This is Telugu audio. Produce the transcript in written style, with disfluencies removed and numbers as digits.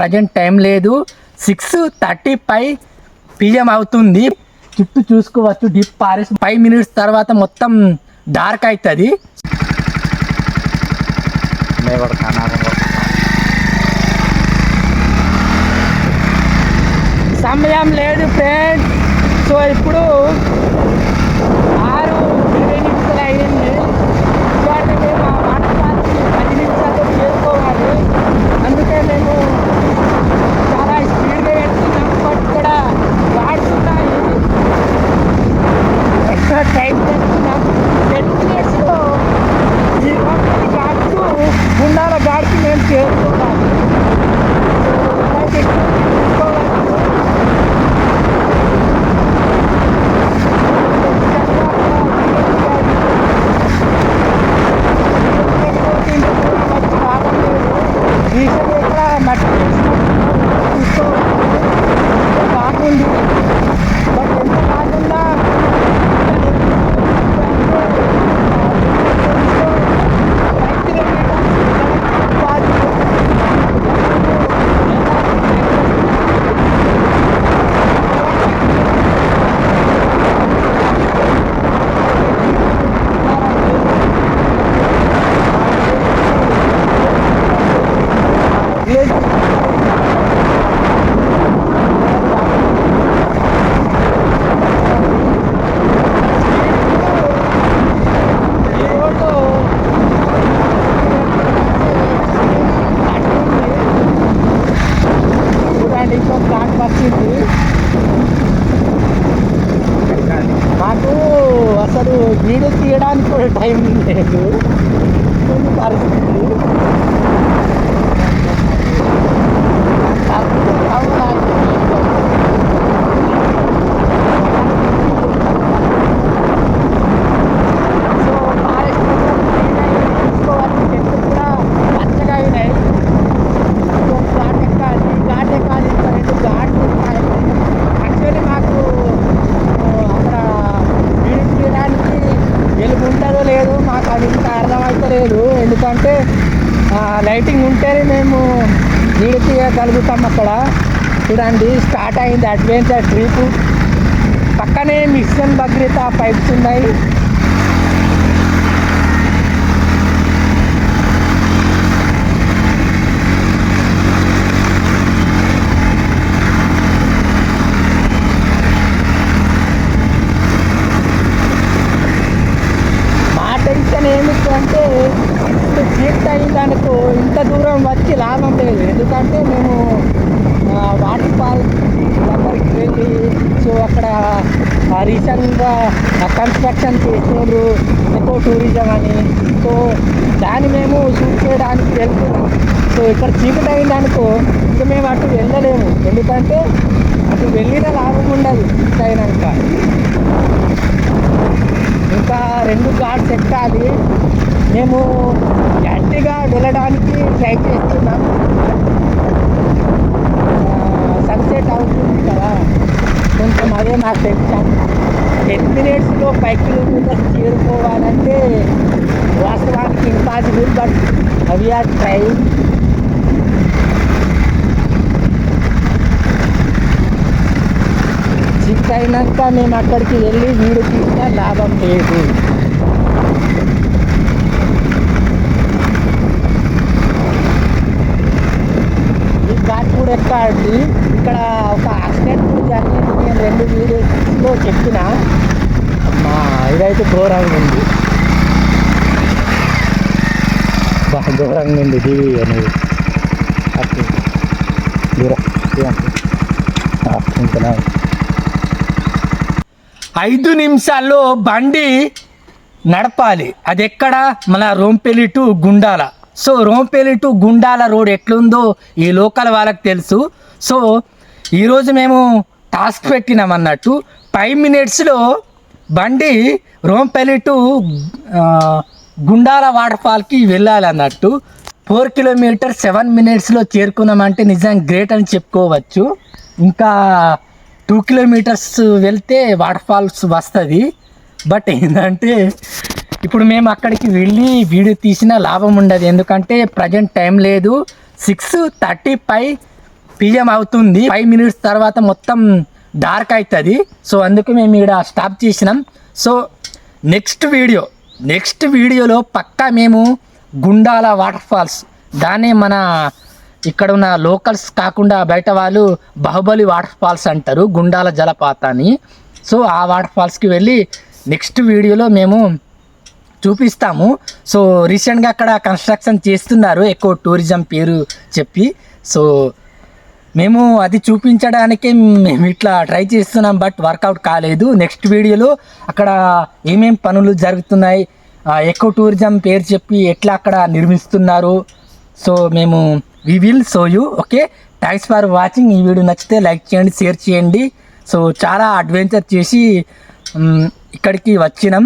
ప్రజెంట్ టైం లేదు, 6:35 PM అవుతుంది. చుట్టూ చూసుకోవచ్చు, డిప్ ఫారెస్ట్. 5 minutes తర్వాత మొత్తం డార్క్ అవుతుంది. సమయం లేదు ఫ్రెండ్స్. సో ఇప్పుడు 6:20 అయింది. ఇవాళ మేము ఆ వాటర్ పార్క్కి 10 నిమిషాల్లో చేరుకోవాలి. అందుకే మేము చాలా స్పీడ్గా వెళ్తున్నాం. బట్ ఇక్కడ గాడ్స్ ఉన్నాయి, ఎక్స్ట్రా టైం చేస్తున్నాం. 10 minutesలో ఈ రోడ్డు గాడ్స్ గుండాల గాడ్స్ మేము చేరుకోవాలి. బాగుంది. బట్ ఎంత కాకుండా మాకు అసలు వీడియో తీయడానికి కూడా టైం లేదు. పరిస్థితి ఎందుకంటే లైటింగ్ ఉంటేనే మేము వీడియో తీయగలుగుతాం. అక్కడ చూడండి స్టార్ట్ అయింది అడ్వెంచర్ ట్రిప్. పక్కనే మిషన్ భద్రత పైప్స్ ఉన్నాయి. ఏమిటంటే ఇప్పుడు చీకటి అయిందనుకో ఇంత దూరం వచ్చి లాభం లేదు. ఎందుకంటే మేము వాటర్ ఫాల్స్ దగ్గరికి వెళ్ళి సో అక్కడ రీసెంట్గా కన్స్ట్రక్షన్ చేసినారు ఎకో టూరిజం అని. సో దాన్ని మేము షూట్ చేయడానికి వెళ్తున్నాం. సో ఇక్కడ చీకటి అయిందనుకో ఇంకా మేము అటు వెళ్ళలేము. ఎందుకంటే అటు వెళ్ళిన లాభం ఉండదు చీకటి అయినాక. ఇంకా 2 ఘాట్స్ ఎక్కాలి. మేము గట్టిగా వెళ్ళడానికి ట్రై చేస్తున్నాం. సన్సెట్ అవుతుంది కదా, కొంచెం అదే నాకు టెన్షన్. 10 minutesలో 5 kilometers చేరుకోవాలంటే వాస్తవానికి ఇంపాసిబుల్. బట్ అవి ఆర్ ట్రై. చీకటి అయినాక మేము అక్కడికి వెళ్ళి వీడియో తీసినా లాభం లేదు. ఈ ఘాట్ కూడా ఎక్కాలి. ఇక్కడ ఒక యాక్సిడెంట్ జరిగింది, నేను 2 వీడియోస్లో చెప్పిన. ఇదైతే ఘోరంగా ఉంది, బాగా ఘోరంగా ఉంది. దివి అనేది దూరం ఇంకా 5 నిమిషాల్లో బండి నడపాలి. అది ఎక్కడ? మన Rompalli to Gundala. So Rompalli to Gundala road ఎట్లుందో ఈ లోకల్ వాళ్ళకి తెలుసు. సో ఈరోజు మేము టాస్క్ పెట్టినాం అన్నట్టు. 5 minutesలో బండి రోంపల్లి టు గుండాల వాటర్ ఫాల్కి వెళ్ళాలి అన్నట్టు. 4 kilometers 7 minutesలో చేరుకున్నామంటే నిజంగా గ్రేట్ అని చెప్పుకోవచ్చు. ఇంకా 2 kilometers వెళ్తే వాటర్ ఫాల్స్ వస్తుంది. బట్ ఏంటంటే ఇప్పుడు మేము అక్కడికి వెళ్ళి వీడియో తీసిన లాభం ఉండదు. ఎందుకంటే ప్రజెంట్ టైం లేదు, 6:35 PM అవుతుంది. 5 minutes తర్వాత మొత్తం డార్క్ అవుతుంది. సో అందుకు మేము ఇక్కడ స్టాప్ చేసినాం. సో నెక్స్ట్ వీడియోలో పక్కా మేము గుండాల వాటర్ ఫాల్స్, దాన్నే మన ఇక్కడ ఉన్న లోకల్స్ కాకుండా బయట వాళ్ళు బాహుబలి వాటర్ ఫాల్స్ అంటారు, గుండాల జలపాతాన్ని. సో ఆ వాటర్ ఫాల్స్కి వెళ్ళి నెక్స్ట్ వీడియోలో మేము చూపిస్తాము. సో రీసెంట్గా అక్కడ కన్స్ట్రక్షన్ చేస్తున్నారు, ఎక్కువ టూరిజం పేరు చెప్పి. సో మేము అది చూపించడానికే మేము ఇట్లా ట్రై చేస్తున్నాం, బట్ వర్కౌట్ కాలేదు. నెక్స్ట్ వీడియోలో అక్కడ ఏమేం పనులు జరుగుతున్నాయి, ఎక్కువ టూరిజం పేరు చెప్పి ఎట్లా అక్కడ నిర్మిస్తున్నారు, సో మేము we will show you. Okay, thanks for watching. ఈ వీడియో నచ్చితే లైక్ చేయండి, షేర్ చేయండి. సో చాలా అడ్వెంచర్ చేసి ఇక్కడికి వచ్చినాం.